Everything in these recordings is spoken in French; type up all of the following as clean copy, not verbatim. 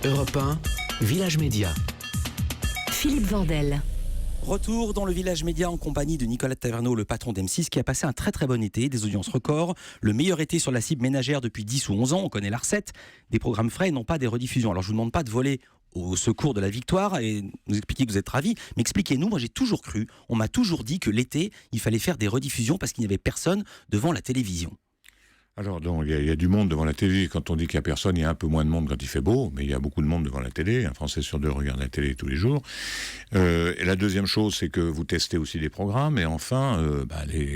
Europe 1, Village Média. Philippe Vandel. Retour dans le Village Média en compagnie de Nicolas Taverneau, le patron d'M6, qui a passé un très très bon été, des audiences records, le meilleur été sur la cible ménagère depuis 10 ou 11 ans, on connaît la recette, des programmes frais et non pas des rediffusions. Alors je ne vous demande pas de voler au secours de la victoire et nous expliquer que vous êtes ravis, mais expliquez-nous, moi j'ai toujours cru, on m'a toujours dit que l'été, il fallait faire des rediffusions parce qu'il n'y avait personne devant la télévision. Alors, donc, il y a du monde devant la télé. Quand on dit qu'il n'y a personne, il y a un peu moins de monde quand il fait beau, mais il y a beaucoup de monde devant la télé. Un Français sur deux regarde la télé tous les jours. Et la deuxième chose, c'est que vous testez aussi des programmes. Et enfin,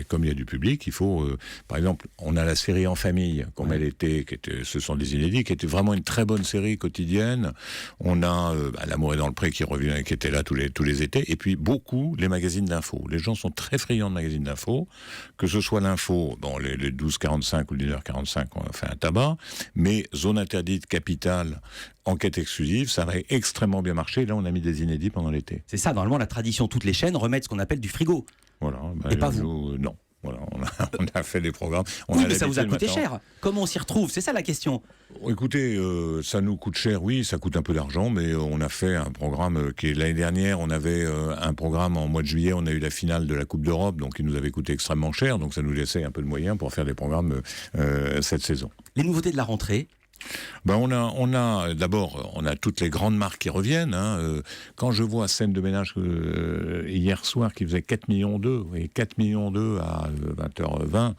comme il y a du public, il faut... par exemple, on a la série En famille, qu'on met l'été, ce sont des inédits, qui était vraiment une très bonne série quotidienne. On a L'amour est dans le pré qui revient, qui était là tous les étés. Et puis, beaucoup, les magazines d'info. Les gens sont très friands de magazines d'info. Que ce soit l'info, les 12h45 ou 1h45, on a fait un tabac, mais Zone interdite, Capitale, Enquête exclusive, ça aurait extrêmement bien marché. Là, on a mis des inédits pendant l'été. C'est ça, normalement, la tradition, toutes les chaînes remettent ce qu'on appelle du frigo. Voilà. Et pas vous. Non. Voilà, on a fait des programmes. Oui, mais ça vous a coûté cher. Comment on s'y retrouve? C'est ça la question. Écoutez, ça nous coûte cher, oui, ça coûte un peu d'argent, mais on a fait un programme qui est l'année dernière, on avait un programme en mois de juillet, on a eu la finale de la Coupe d'Europe, donc il nous avait coûté extrêmement cher, donc ça nous laissait un peu de moyens pour faire des programmes cette saison. Les nouveautés de la rentrée? On a toutes les grandes marques qui reviennent. Quand je vois Scène de ménage hier soir qui faisait 4 millions et 4 millions à 20h20,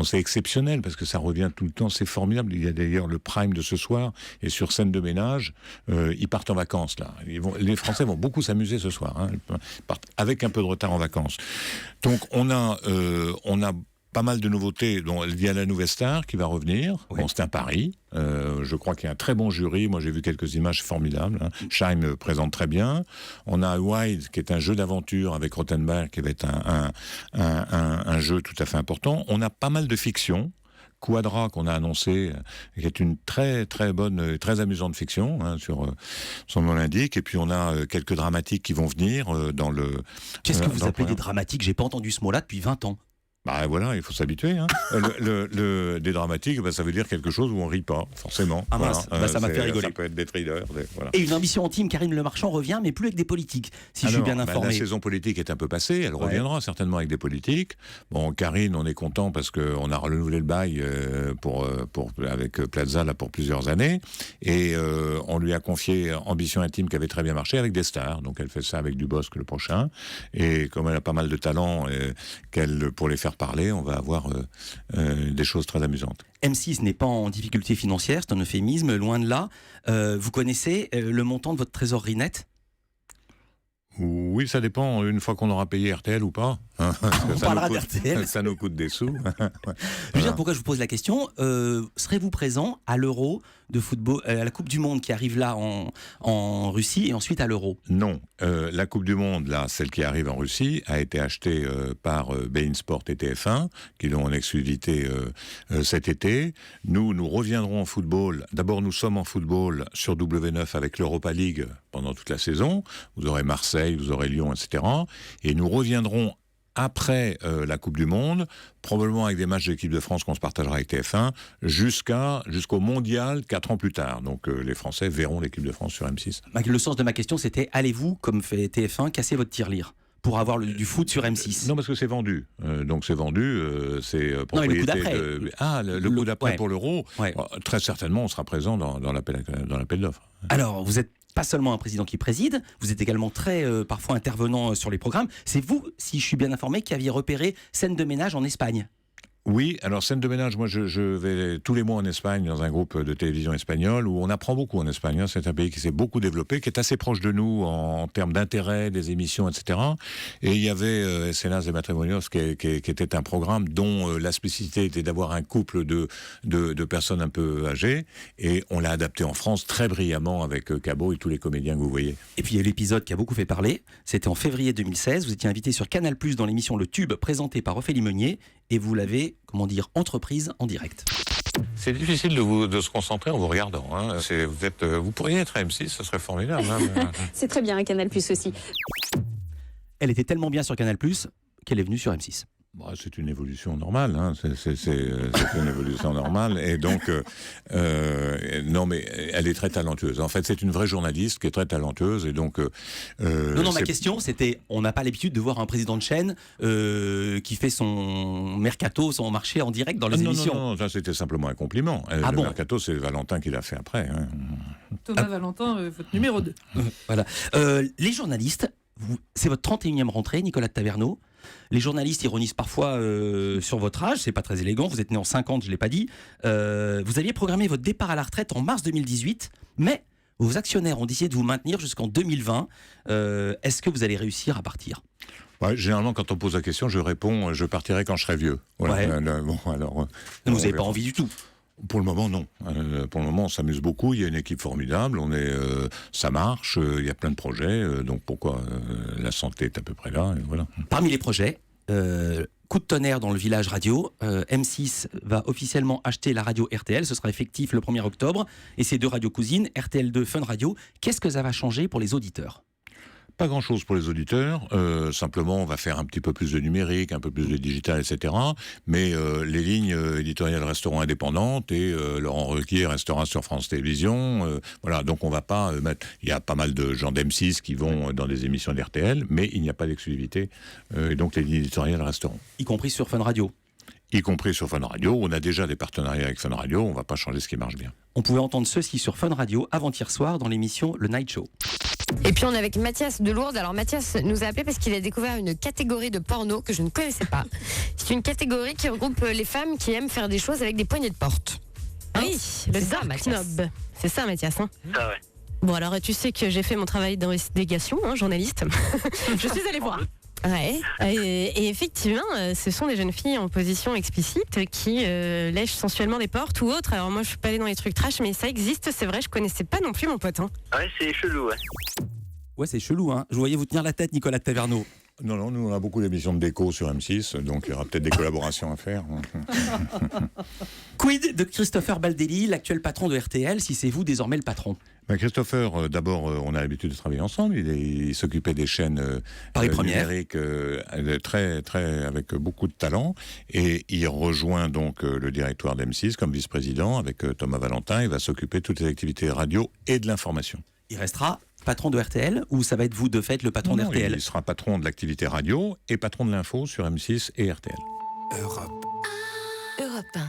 c'est exceptionnel parce que ça revient tout le temps, c'est formidable. Il y a d'ailleurs le prime de ce soir et sur Scène de ménage, ils partent en vacances là. Les Français vont beaucoup s'amuser ce soir. Ils partent avec un peu de retard en vacances. Donc on a pas mal de nouveautés. Donc, il y a la Nouvelle Star qui va revenir. Oui. C'est un pari. Je crois qu'il y a un très bon jury. Moi, j'ai vu quelques images formidables. Scheim présente très bien. On a Wild, qui est un jeu d'aventure avec Rothenberg, qui va être un jeu tout à fait important. On a pas mal de fiction. Quadra qu'on a annoncé, qui est une très très bonne, très amusante fiction, sur son nom l'indique. Et puis on a quelques dramatiques qui vont venir dans le... Qu'est-ce que vous appelez des dramatiques? J'ai pas entendu ce mot-là depuis 20 ans. Il faut s'habituer. Des dramatiques, ça veut dire quelque chose où on rit pas, forcément. Ah mince, ça m'a fait rigoler. Ça peut être des thrillers. Voilà. Et une ambition intime, Karine Le Marchand revient, mais plus avec des politiques, si je suis bien informé. La saison politique est un peu passée, elle reviendra certainement avec des politiques. Bon, Karine, on est content parce qu'on a renouvelé le bail avec Plaza là, pour plusieurs années. Et on lui a confié Ambition intime qui avait très bien marché avec des stars. Donc elle fait ça avec Dubosc le prochain. Et comme elle a pas mal de talent, pour les faire parler, on va avoir des choses très amusantes. M6 n'est pas en difficulté financière, c'est un euphémisme, loin de là. Vous connaissez le montant de votre trésorerie nette? Oui, ça dépend, une fois qu'on aura payé RTL ou pas. On parlera d'RTL. Ça nous coûte des sous. Je veux dire, pourquoi je vous pose la question, serez-vous présent à l'Euro de football, à la Coupe du Monde qui arrive là en Russie et ensuite à l'Euro? Non, la Coupe du Monde, là, celle qui arrive en Russie, a été achetée par beIN Sport et TF1, qui l'ont en exclusivité cet été. Nous reviendrons en football. D'abord, nous sommes en football sur W9 avec l'Europa League pendant toute la saison. Vous aurez Marseille, vous aurez Lyon, etc. Et nous reviendrons après la Coupe du Monde, probablement avec des matchs de l'équipe de France qu'on se partagera avec TF1, jusqu'au Mondial 4 ans plus tard. Donc les Français verront l'équipe de France sur M6. Le sens de ma question, c'était, allez-vous, comme fait TF1, casser votre tirelire pour avoir du foot sur M6? Non, parce que c'est vendu. Donc c'est vendu, c'est propriété... Non, mais le coup d'après. Le coup d'après pour l'Euro. Ouais. Très certainement, on sera présent dans l'appel d'offres. Alors, vous êtes pas seulement un président qui préside, vous êtes également très parfois intervenant sur les programmes. C'est vous, si je suis bien informé, qui aviez repéré Scène de ménage en Espagne. Oui, alors Scène de ménage, moi je vais tous les mois en Espagne dans un groupe de télévision espagnol où on apprend beaucoup en Espagne. C'est un pays qui s'est beaucoup développé, qui est assez proche de nous en termes d'intérêt, des émissions, etc. Et il y avait Escenas de Matrimonios qui était un programme dont la spécificité était d'avoir un couple de personnes un peu âgées et on l'a adapté en France très brillamment avec Cabot et tous les comédiens que vous voyez. Et puis il y a l'épisode qui a beaucoup fait parler, c'était en février 2016, vous étiez invité sur Canal+ dans l'émission Le Tube présentée par Ophélie Meunier et vous l'avez, entreprise en direct. C'est difficile de se concentrer en vous regardant. Vous pourriez être à M6, ce serait formidable. C'est très bien à Canal+ aussi. Elle était tellement bien sur Canal+ qu'elle est venue sur M6. Bah, c'est une évolution normale, hein. C'est une évolution normale. Et donc, non, mais elle est très talentueuse. En fait, c'est une vraie journaliste qui est très talentueuse. Et donc, non, ma question, c'était, on n'a pas l'habitude de voir un président de chaîne qui fait son mercato, son marché en direct dans les émissions. Non, ça c'était simplement un compliment. Le mercato, c'est Valentin qui l'a fait après. Hein. Thomas Valentin, votre numéro 2. Voilà. Les journalistes, c'est votre 31e rentrée, Nicolas de Taverneau. Les journalistes ironisent parfois sur votre âge, c'est pas très élégant, vous êtes né en 50, je l'ai pas dit. Vous aviez programmé votre départ à la retraite en mars 2018, mais vos actionnaires ont décidé de vous maintenir jusqu'en 2020. Est-ce que vous allez réussir à partir ? Ouais, généralement, quand on pose la question, je réponds, je partirai quand je serai vieux. Voilà. Ouais. Bon, alors, vous n'avez pas envie du tout ? Pour le moment, non. Pour le moment, on s'amuse beaucoup. Il y a une équipe formidable. Ça marche. Il y a plein de projets. Donc pourquoi la santé est à peu près là. Et voilà. Parmi les projets, coup de tonnerre dans le village radio. M6 va officiellement acheter la radio RTL. Ce sera effectif le 1er octobre. Et ces deux radios cousines, RTL2, Fun Radio. Qu'est-ce que ça va changer pour les auditeurs ? Pas grand-chose pour les auditeurs, simplement on va faire un petit peu plus de numérique, un peu plus de digital, etc. Mais les lignes éditoriales resteront indépendantes et Laurent Ruquier restera sur France Télévisions. Voilà, donc on va pas mettre... Il y a pas mal de gens d'M6 qui vont dans des émissions d'RTL, mais il n'y a pas d'exclusivité, et donc les lignes éditoriales resteront. Y compris sur Fun Radio ? Y compris sur Fun Radio. On a déjà des partenariats avec Fun Radio, on ne va pas changer ce qui marche bien. On pouvait entendre ceci sur Fun Radio avant-hier soir dans l'émission Le Night Show. Et puis on est avec Mathias de Lourdes. Alors Mathias nous a appelé parce qu'il a découvert une catégorie de porno que je ne connaissais pas. C'est une catégorie qui regroupe les femmes qui aiment faire des choses avec des poignées de porte. Oui, le dark snob. C'est ça, Mathias. Hein. Ah ouais. Bon, alors tu sais que j'ai fait mon travail d'investigation, journaliste. Je suis allée voir. Ouais. Et effectivement, ce sont des jeunes filles en position explicite qui lèchent sensuellement des portes ou autres. Alors moi, je suis pas allée dans les trucs trash, mais ça existe, c'est vrai. Je connaissais pas non plus, mon pote. Hein. Ouais, c'est chelou, ouais. Ouais, c'est chelou, hein. Je voyais vous tenir la tête, Nicolas de Taverneau. Non, nous on a beaucoup d'émissions de déco sur M6, donc il y aura peut-être des collaborations à faire. Quid de Christopher Baldelli, l'actuel patron de RTL, si c'est vous désormais le patron ? Ben Christopher, d'abord, on a l'habitude de travailler ensemble. Il s'occupait des chaînes Paris Première. numériques avec beaucoup de talent. Et il rejoint donc le directoire d'M6 comme vice-président avec Thomas Valentin. Il va s'occuper de toutes les activités radio et de l'information. Il restera patron de RTL ou ça va être vous de fait le patron d'RTL ? Il sera patron de l'activité radio et patron de l'info sur M6 et RTL. Europe. Europe 1.